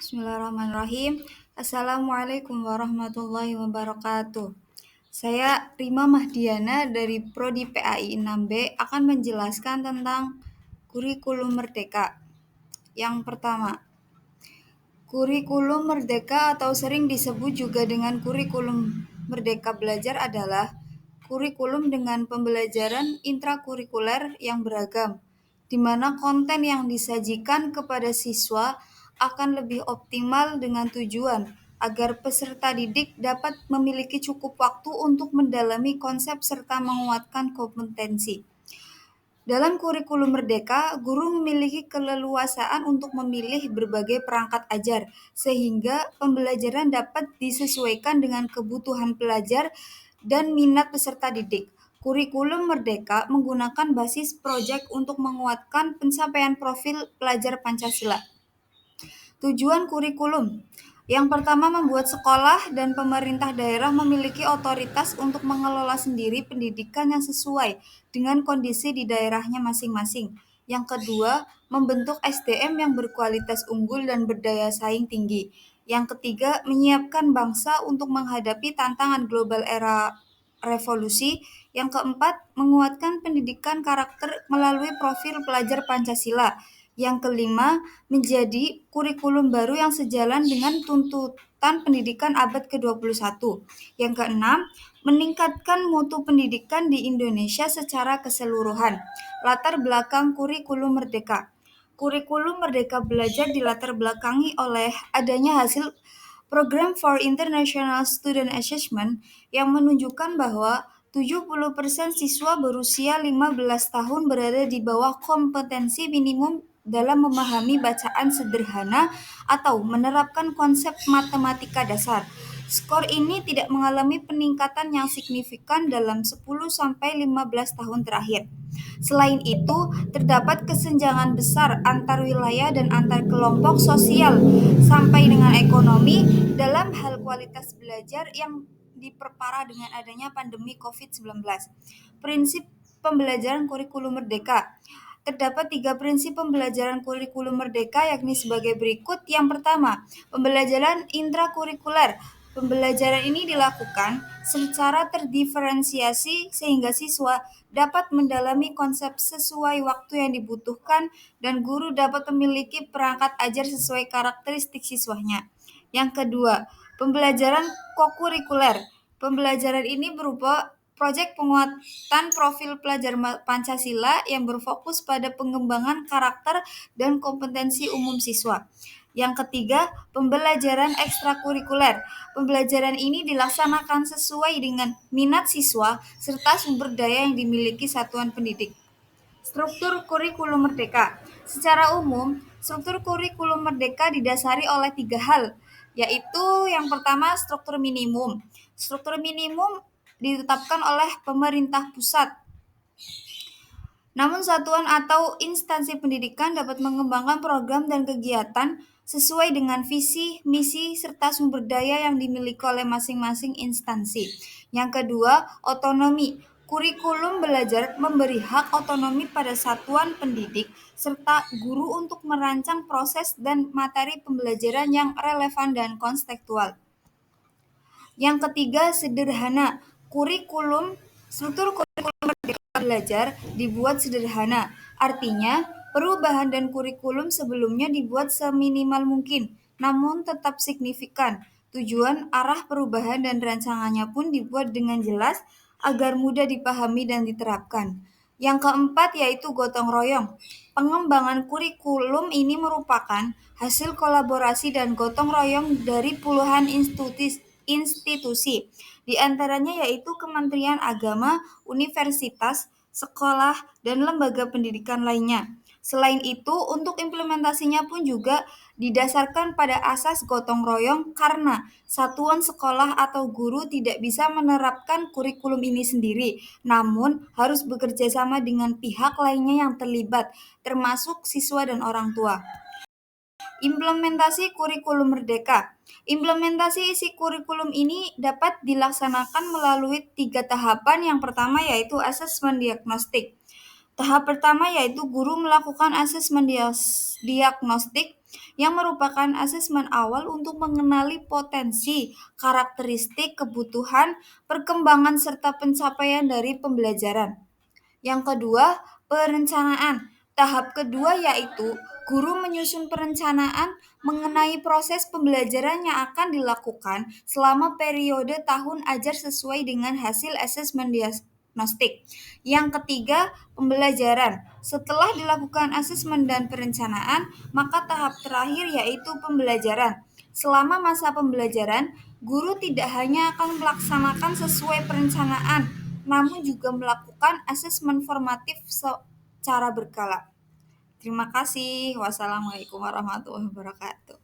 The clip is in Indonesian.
Bismillahirrahmanirrahim. Assalamualaikum warahmatullahi wabarakatuh. Saya Rima Mahdiana dari Prodi PAI 6B akan menjelaskan tentang kurikulum merdeka. Yang pertama, kurikulum merdeka atau sering disebut juga dengan kurikulum merdeka belajar adalah kurikulum dengan pembelajaran intrakurikuler yang beragam, di mana konten yang disajikan kepada siswa akan lebih optimal dengan tujuan agar peserta didik dapat memiliki cukup waktu untuk mendalami konsep serta menguatkan kompetensi. Dalam kurikulum merdeka, guru memiliki keleluasaan untuk memilih berbagai perangkat ajar, sehingga pembelajaran dapat disesuaikan dengan kebutuhan pelajar dan minat peserta didik. Kurikulum merdeka menggunakan basis proyek untuk menguatkan pencapaian profil pelajar Pancasila. Tujuan kurikulum. Yang pertama, membuat sekolah dan pemerintah daerah memiliki otoritas untuk mengelola sendiri pendidikan yang sesuai dengan kondisi di daerahnya masing-masing. Yang kedua, membentuk SDM yang berkualitas unggul dan berdaya saing tinggi. Yang ketiga, menyiapkan bangsa untuk menghadapi tantangan global era revolusi. Yang keempat, menguatkan pendidikan karakter melalui profil pelajar Pancasila. Yang kelima, menjadi kurikulum baru yang sejalan dengan tuntutan pendidikan abad ke-21. Yang keenam, meningkatkan mutu pendidikan di Indonesia secara keseluruhan. Latar belakang kurikulum merdeka. Kurikulum merdeka belajar dilatar belakangi oleh adanya hasil Program for International Student Assessment yang menunjukkan bahwa 70% siswa berusia 15 tahun berada di bawah kompetensi minimum dalam memahami bacaan sederhana atau menerapkan konsep matematika dasar. Skor ini tidak mengalami peningkatan yang signifikan dalam 10-15 tahun terakhir. Selain itu, terdapat kesenjangan besar antar wilayah dan antar kelompok sosial sampai dengan ekonomi dalam hal kualitas belajar yang diperparah dengan adanya pandemi COVID-19. Prinsip pembelajaran kurikulum merdeka. Terdapat 3 prinsip pembelajaran kurikulum merdeka yakni sebagai berikut. Yang pertama, pembelajaran intrakurikuler. Pembelajaran ini dilakukan secara terdiferensiasi sehingga siswa dapat mendalami konsep sesuai waktu yang dibutuhkan dan guru dapat memiliki perangkat ajar sesuai karakteristik siswanya. Yang kedua, pembelajaran kokurikuler. Pembelajaran ini berupa proyek penguatan profil pelajar Pancasila yang berfokus pada pengembangan karakter dan kompetensi umum siswa. Yang ketiga, pembelajaran ekstrakurikuler. Pembelajaran ini dilaksanakan sesuai dengan minat siswa serta sumber daya yang dimiliki satuan pendidik. Struktur kurikulum merdeka. Secara umum, struktur kurikulum merdeka didasari oleh 3 hal, yaitu yang pertama struktur minimum. Struktur minimum ditetapkan oleh pemerintah pusat. Namun satuan atau instansi pendidikan dapat mengembangkan program dan kegiatan sesuai dengan visi, misi, serta sumber daya yang dimiliki oleh masing-masing instansi. Yang kedua, otonomi. Kurikulum belajar memberi hak otonomi pada satuan pendidik serta guru untuk merancang proses dan materi pembelajaran yang relevan dan kontekstual. Yang ketiga, sederhana. Struktur kurikulum belajar dibuat sederhana. Artinya, perubahan dan kurikulum sebelumnya dibuat seminimal mungkin, namun tetap signifikan. Tujuan, arah perubahan dan rancangannya pun dibuat dengan jelas agar mudah dipahami dan diterapkan. Yang keempat yaitu gotong royong. Pengembangan kurikulum ini merupakan hasil kolaborasi dan gotong royong dari puluhan institusi, di antaranya yaitu Kementerian Agama, universitas, sekolah, dan lembaga pendidikan lainnya. Selain itu, untuk implementasinya pun juga didasarkan pada asas gotong royong karena satuan sekolah atau guru tidak bisa menerapkan kurikulum ini sendiri, namun harus bekerja sama dengan pihak lainnya yang terlibat, termasuk siswa dan orang tua. Implementasi kurikulum merdeka. Implementasi isi kurikulum ini dapat dilaksanakan melalui 3 tahapan. Yang pertama yaitu asesmen diagnostik. Tahap pertama yaitu guru melakukan asesmen diagnostik yang merupakan asesmen awal untuk mengenali potensi, karakteristik, kebutuhan, perkembangan, serta pencapaian dari pembelajaran. Yang kedua, perencanaan. Tahap kedua yaitu guru menyusun perencanaan mengenai proses pembelajaran yang akan dilakukan selama periode tahun ajar sesuai dengan hasil asesmen diagnostik. Yang ketiga, pembelajaran. Setelah dilakukan asesmen dan perencanaan, maka tahap terakhir yaitu pembelajaran. Selama masa pembelajaran, guru tidak hanya akan melaksanakan sesuai perencanaan, namun juga melakukan asesmen formatif secara berkala. Terima kasih. Wassalamualaikum warahmatullahi wabarakatuh.